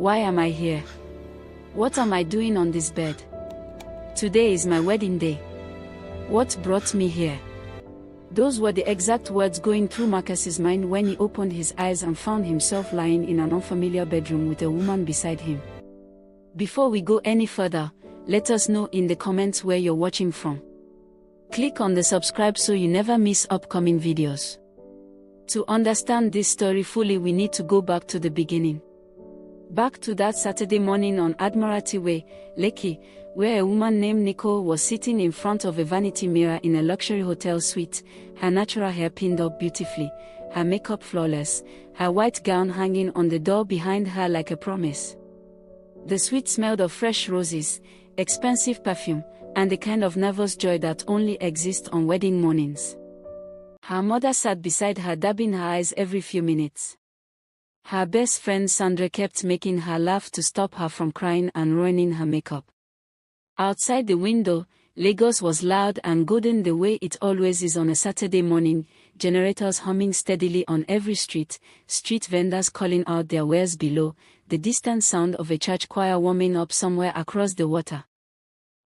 Why am I here? What am I doing on this bed? Today is my wedding day. What brought me here? Those were the exact words going through Marcus's mind when he opened his eyes and found himself lying in an unfamiliar bedroom with a woman beside him. Before we go any further, let us know in the comments where you're watching from. Click on the subscribe so you never miss upcoming videos. To understand this story fully, we need to go back to the beginning. Back to that Saturday morning on Admiralty Way, Lekki, where a woman named Nicole was sitting in front of a vanity mirror in a luxury hotel suite, her natural hair pinned up beautifully, her makeup flawless, her white gown hanging on the door behind her like a promise. The suite smelled of fresh roses, expensive perfume, and the kind of nervous joy that only exists on wedding mornings. Her mother sat beside her, dabbing her eyes every few minutes. Her best friend Sandra kept making her laugh to stop her from crying and ruining her makeup. Outside the window, Lagos was loud and golden the way it always is on a Saturday morning, generators humming steadily on every street vendors calling out their wares below, the distant sound of a church choir warming up somewhere across the water.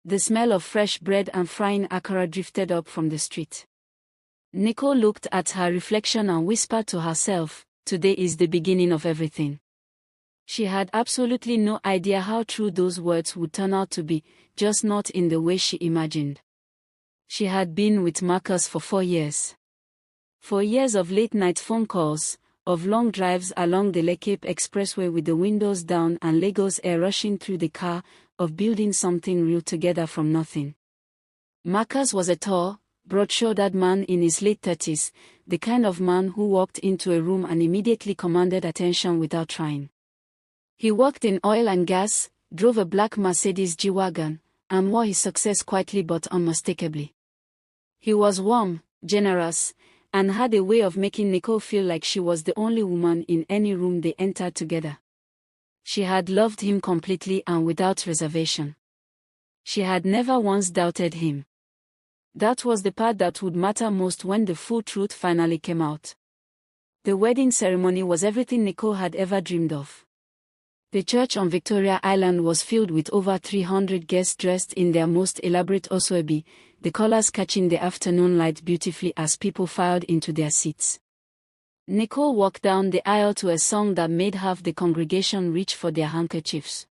The smell of fresh bread and frying akara drifted up from the street. Nicole looked at her reflection and whispered to herself, "Today is the beginning of everything." She had absolutely no idea how true those words would turn out to be, just not in the way she imagined. She had been with Marcus for 4 years. 4 years of late-night phone calls, of long drives along the Lekki Expressway with the windows down and Lagos air rushing through the car, of building something real together from nothing. Marcus was a tall, broad-shouldered man in his late 30s, the kind of man who walked into a room and immediately commanded attention without trying. He worked in oil and gas, drove a black Mercedes G-Wagon, and wore his success quietly but unmistakably. He was warm, generous, and had a way of making Nicole feel like she was the only woman in any room they entered together. She had loved him completely and without reservation. She had never once doubted him. That was the part that would matter most when the full truth finally came out. The wedding ceremony was everything Nicole had ever dreamed of. The church on Victoria Island was filled with over 300 guests dressed in their most elaborate osoebi, the colors catching the afternoon light beautifully as people filed into their seats. Nicole walked down the aisle to a song that made half the congregation reach for their handkerchiefs.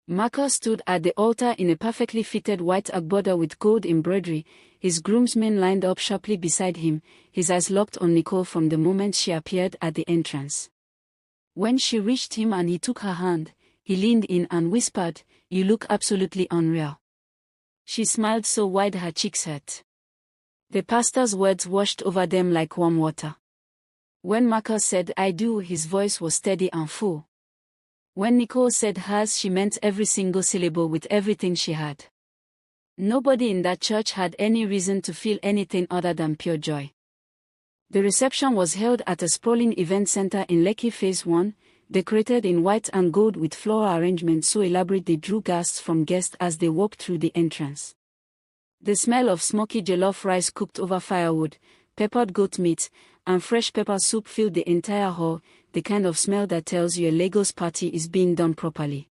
Marcus stood at the altar in a perfectly fitted white agbada with gold embroidery, his groomsmen lined up sharply beside him, his eyes locked on Nicole from the moment she appeared at the entrance. When she reached him and he took her hand, he leaned in and whispered, "You look absolutely unreal." She smiled so wide her cheeks hurt. The pastor's words washed over them like warm water. When Marcus said "I do," his voice was steady and full. When Nicole said hers, she meant every single syllable with everything she had. Nobody in that church had any reason to feel anything other than pure joy. The reception was held at a sprawling event center in Lekki Phase 1, decorated in white and gold with floral arrangements so elaborate they drew gasps from guests as they walked through the entrance. The smell of smoky jollof rice cooked over firewood, peppered goat meat, and fresh pepper soup filled the entire hall, the kind of smell that tells you a Lagos party is being done properly.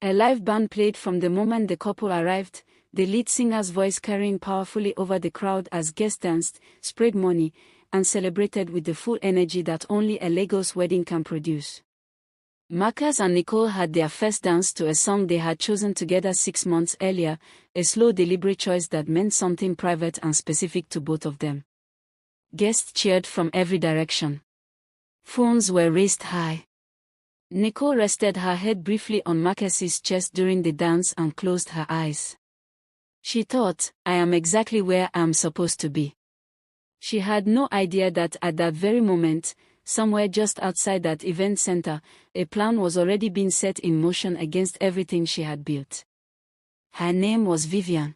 A live band played from the moment the couple arrived, the lead singer's voice carrying powerfully over the crowd as guests danced, sprayed money, and celebrated with the full energy that only a Lagos wedding can produce. Marcus and Nicole had their first dance to a song they had chosen together 6 months earlier, a slow deliberate choice that meant something private and specific to both of them. Guests cheered from every direction. Phones were raised high. Nicole rested her head briefly on Marcus's chest during the dance and closed her eyes. She thought, "I am exactly where I am supposed to be." She had no idea that at that very moment, somewhere just outside that event center, a plan was already being set in motion against everything she had built. Her name was Vivian.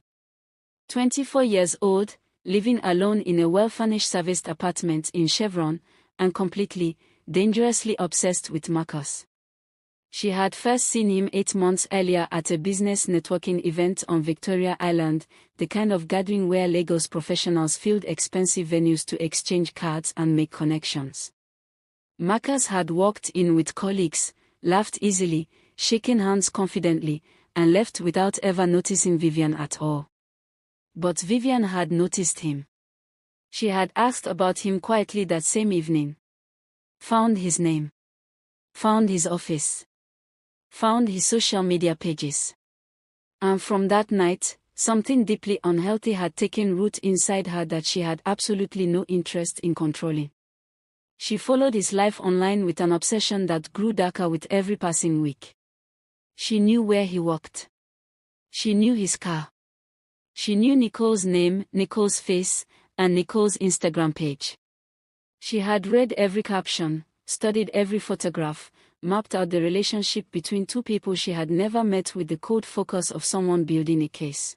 24 years old, living alone in a well-furnished serviced apartment in Chevron, and completely, dangerously obsessed with Marcus. She had first seen him 8 months earlier at a business networking event on Victoria Island, the kind of gathering where Lagos professionals filled expensive venues to exchange cards and make connections. Marcus had walked in with colleagues, laughed easily, shaking hands confidently, and left without ever noticing Vivian at all. But Vivian had noticed him. She had asked about him quietly that same evening. Found his name. Found his office. Found his social media pages. And from that night, something deeply unhealthy had taken root inside her that she had absolutely no interest in controlling. She followed his life online with an obsession that grew darker with every passing week. She knew where he worked. She knew his car. She knew Nicole's name, Nicole's face, and Nicole's Instagram page. She had read every caption, studied every photograph, mapped out the relationship between two people she had never met with the cold focus of someone building a case.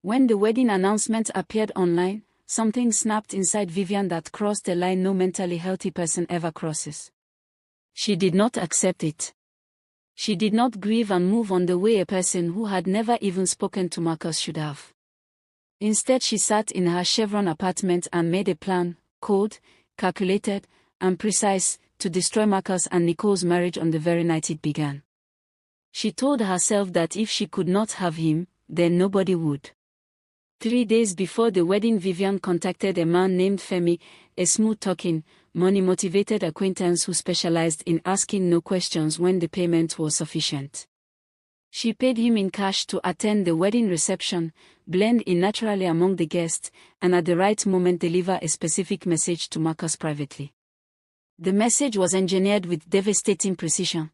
When the wedding announcement appeared online, something snapped inside Vivian that crossed a line no mentally healthy person ever crosses. She did not accept it. She did not grieve and move on the way a person who had never even spoken to Marcus should have. Instead, she sat in her Chevron apartment and made a plan, cold, calculated, and precise, to destroy Marcus and Nicole's marriage on the very night it began. She told herself that if she could not have him, then nobody would. 3 days before the wedding, Vivian contacted a man named Femi, a smooth-talking, money-motivated acquaintance who specialized in asking no questions when the payment was sufficient. She paid him in cash to attend the wedding reception, blend in naturally among the guests, and at the right moment deliver a specific message to Marcus privately. The message was engineered with devastating precision.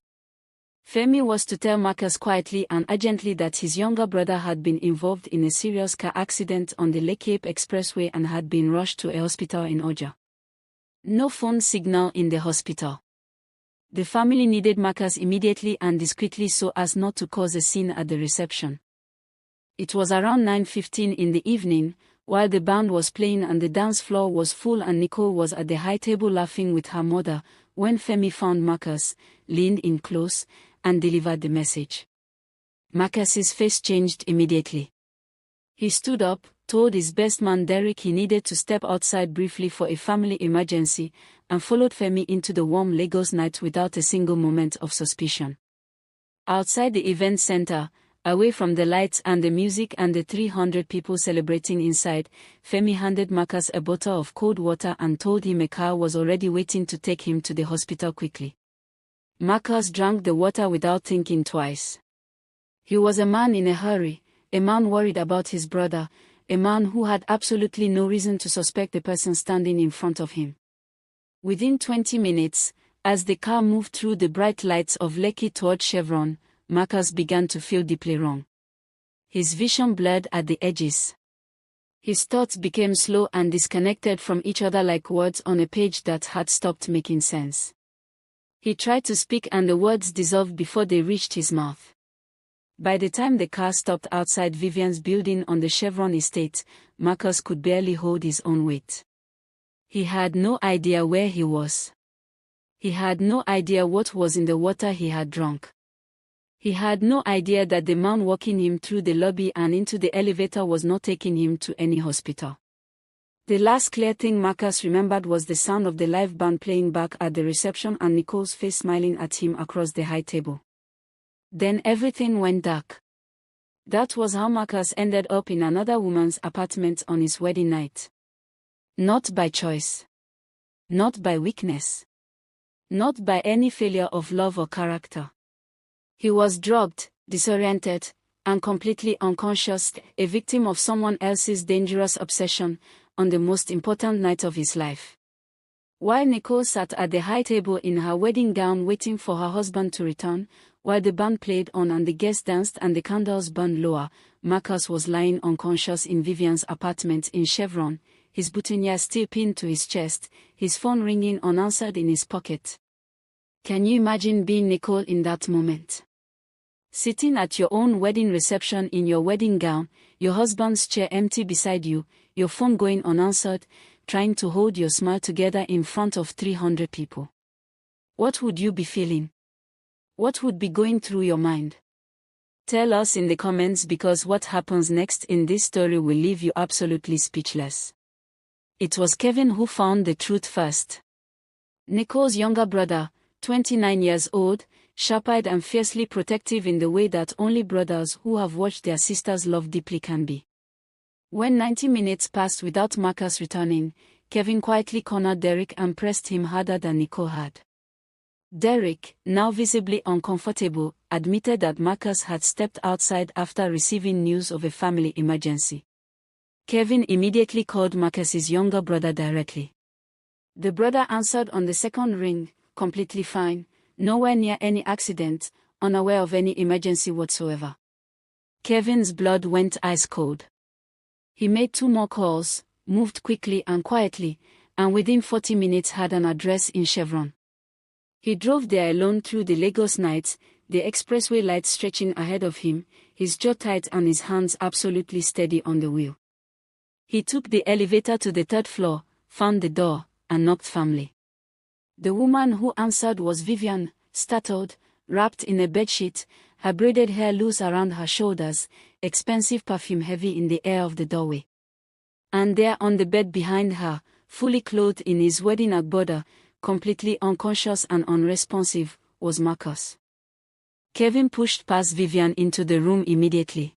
Femi was to tell Marcus quietly and urgently that his younger brother had been involved in a serious car accident on the Lake Cape Expressway and had been rushed to a hospital in Oja. No phone signal in the hospital. The family needed Marcus immediately and discreetly so as not to cause a scene at the reception. It was around 9:15 in the evening, while the band was playing and the dance floor was full and Nicole was at the high table laughing with her mother, when Femi found Marcus, leaned in close, and delivered the message. Marcus's face changed immediately. He stood up, told his best man Derek he needed to step outside briefly for a family emergency, and followed Femi into the warm Lagos night without a single moment of suspicion. Outside the event center, away from the lights and the music and the 300 people celebrating inside, Femi handed Marcus a bottle of cold water and told him a car was already waiting to take him to the hospital quickly. Marcus drank the water without thinking twice. He was a man in a hurry, a man worried about his brother, a man who had absolutely no reason to suspect the person standing in front of him. Within 20 minutes, as the car moved through the bright lights of Lekki toward Chevron, Marcus began to feel deeply wrong. His vision blurred at the edges. His thoughts became slow and disconnected from each other like words on a page that had stopped making sense. He tried to speak and the words dissolved before they reached his mouth. By the time the car stopped outside Vivian's building on the Chevron estate, Marcus could barely hold his own weight. He had no idea where he was. He had no idea what was in the water he had drunk. He had no idea that the man walking him through the lobby and into the elevator was not taking him to any hospital. The last clear thing Marcus remembered was the sound of the live band playing back at the reception and Nicole's face smiling at him across the high table. Then everything went dark. That was how Marcus ended up in another woman's apartment on his wedding night. Not by choice. Not by weakness. Not by any failure of love or character. He was drugged, disoriented, and completely unconscious, a victim of someone else's dangerous obsession, on the most important night of his life. While Nicole sat at the high table in her wedding gown waiting for her husband to return, while the band played on and the guests danced and the candles burned lower, Marcus was lying unconscious in Vivian's apartment in Chevron, his boutonniere still pinned to his chest, his phone ringing unanswered in his pocket. Can you imagine being Nicole in that moment? Sitting at your own wedding reception in your wedding gown, your husband's chair empty beside you, your phone going unanswered, trying to hold your smile together in front of 300 people. What would you be feeling? What would be going through your mind? Tell us in the comments because what happens next in this story will leave you absolutely speechless. It was Kevin who found the truth first. Nicole's younger brother, 29 years old, sharp-eyed and fiercely protective in the way that only brothers who have watched their sisters love deeply can be. When 90 minutes passed without Marcus returning, Kevin quietly cornered Derek and pressed him harder than Nicole had. Derek, now visibly uncomfortable, admitted that Marcus had stepped outside after receiving news of a family emergency. Kevin immediately called Marcus's younger brother directly. The brother answered on the second ring, completely fine, nowhere near any accident, unaware of any emergency whatsoever. Kevin's blood went ice cold. He made 2 more calls, moved quickly and quietly, and within 40 minutes had an address in Chevron. He drove there alone through the Lagos night, the expressway lights stretching ahead of him, his jaw tight and his hands absolutely steady on the wheel. He took the elevator to the 3rd floor, found the door, and knocked firmly. The woman who answered was Vivian, startled, wrapped in a bedsheet, her braided hair loose around her shoulders, expensive perfume heavy in the air of the doorway. And there on the bed behind her, fully clothed in his wedding agbada, completely unconscious and unresponsive, was Marcus. Kevin pushed past Vivian into the room immediately.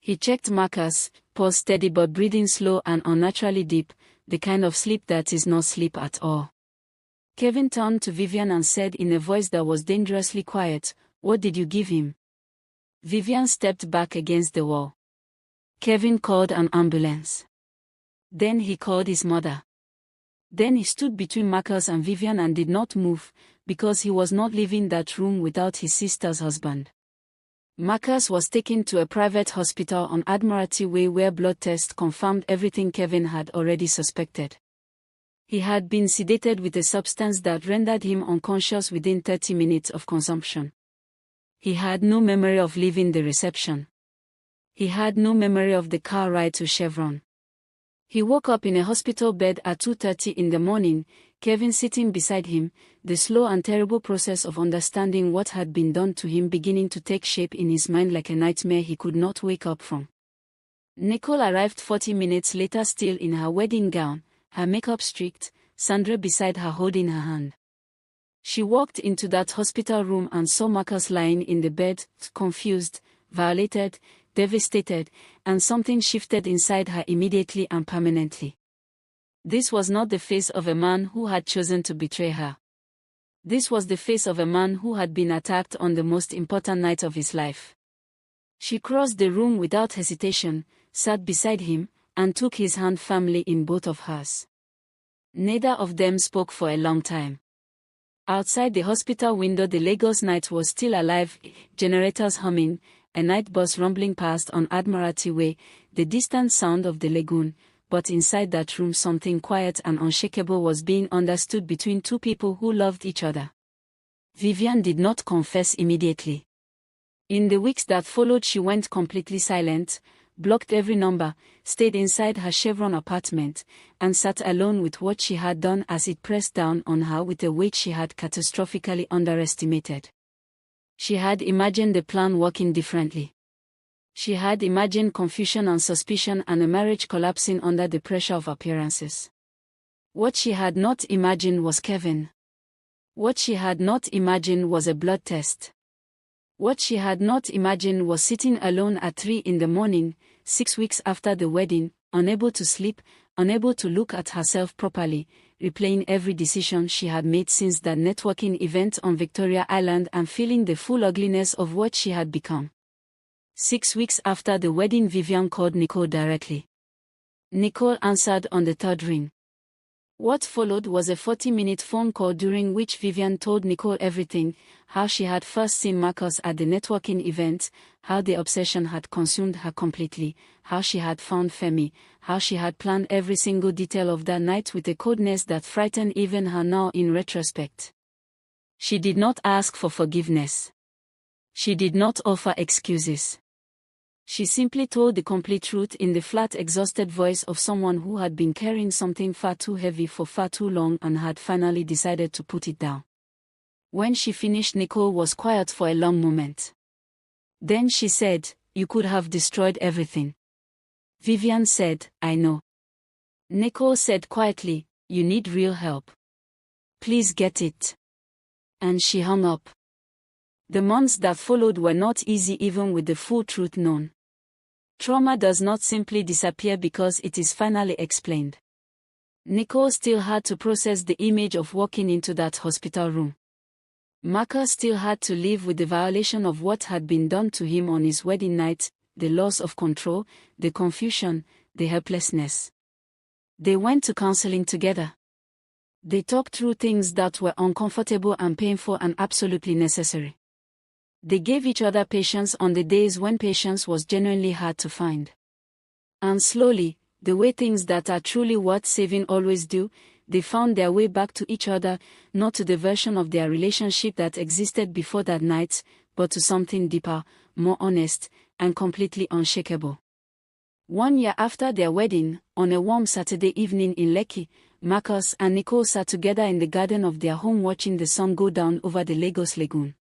He checked Marcus, pulse steady but breathing slow and unnaturally deep, the kind of sleep that is not sleep at all. Kevin turned to Vivian and said in a voice that was dangerously quiet, "What did you give him?" Vivian stepped back against the wall. Kevin called an ambulance. Then he called his mother. Then he stood between Marcus and Vivian and did not move, because he was not leaving that room without his sister's husband. Marcus was taken to a private hospital on Admiralty Way where blood tests confirmed everything Kevin had already suspected. He had been sedated with a substance that rendered him unconscious within 30 minutes of consumption. He had no memory of leaving the reception. He had no memory of the car ride to Chevron. He woke up in a hospital bed at 2:30 in the morning, Kevin sitting beside him, the slow and terrible process of understanding what had been done to him beginning to take shape in his mind like a nightmare he could not wake up from. Nicole arrived 40 minutes later still in her wedding gown, her makeup streaked, Sandra beside her holding her hand. She walked into that hospital room and saw Marcus lying in the bed, confused, violated, devastated, and something shifted inside her immediately and permanently. This was not the face of a man who had chosen to betray her. This was the face of a man who had been attacked on the most important night of his life. She crossed the room without hesitation, sat beside him, and took his hand firmly in both of hers. Neither of them spoke for a long time. Outside the hospital window the Lagos night was still alive, generators humming, a night bus rumbling past on Admiralty Way, the distant sound of the lagoon, but inside that room something quiet and unshakable was being understood between 2 people who loved each other. Vivian did not confess immediately. In the weeks that followed she went completely silent, blocked every number, stayed inside her Chevron apartment, and sat alone with what she had done as it pressed down on her with a weight she had catastrophically underestimated. She had imagined the plan working differently. She had imagined confusion and suspicion and a marriage collapsing under the pressure of appearances. What she had not imagined was Kevin. What she had not imagined was a blood test. What she had not imagined was sitting alone at 3 in the morning, 6 weeks after the wedding, unable to sleep, unable to look at herself properly, replaying every decision she had made since that networking event on Victoria Island and feeling the full ugliness of what she had become. 6 weeks after the wedding Vivian called Nicole directly. Nicole answered on the 3rd ring. What followed was a 40-minute phone call during which Vivian told Nicole everything, how she had first seen Marcus at the networking event, how the obsession had consumed her completely, how she had found Femi, how she had planned every single detail of that night with a coldness that frightened even her now in retrospect. She did not ask for forgiveness. She did not offer excuses. She simply told the complete truth in the flat, exhausted voice of someone who had been carrying something far too heavy for far too long and had finally decided to put it down. When she finished, Nicole was quiet for a long moment. Then she said, "You could have destroyed everything." Vivian said, "I know." Nicole said quietly, "You need real help. Please get it." And she hung up. The months that followed were not easy even with the full truth known. Trauma does not simply disappear because it is finally explained. Nicole still had to process the image of walking into that hospital room. Marcus still had to live with the violation of what had been done to him on his wedding night, the loss of control, the confusion, the helplessness. They went to counseling together. They talked through things that were uncomfortable and painful and absolutely necessary. They gave each other patience on the days when patience was genuinely hard to find. And slowly, the way things that are truly worth saving always do, they found their way back to each other, not to the version of their relationship that existed before that night, but to something deeper, more honest, and completely unshakable. 1 year after their wedding, on a warm Saturday evening in Lekki, Marcus and Nicole sat together in the garden of their home watching the sun go down over the Lagos Lagoon.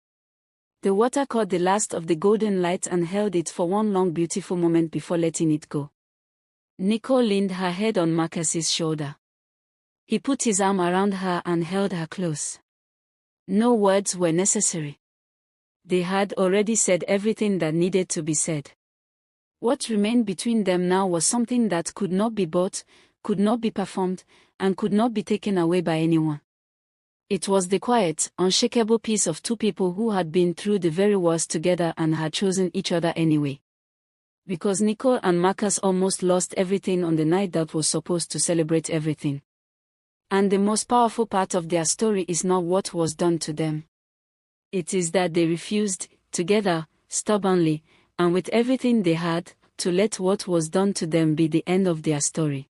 The water caught the last of the golden light and held it for one long beautiful moment before letting it go. Nicole leaned her head on Marcus's shoulder. He put his arm around her and held her close. No words were necessary. They had already said everything that needed to be said. What remained between them now was something that could not be bought, could not be performed, and could not be taken away by anyone. It was the quiet, unshakable peace of two people who had been through the very worst together and had chosen each other anyway. Because Nicole and Marcus almost lost everything on the night that was supposed to celebrate everything. And the most powerful part of their story is not what was done to them. It is that they refused, together, stubbornly, and with everything they had, to let what was done to them be the end of their story.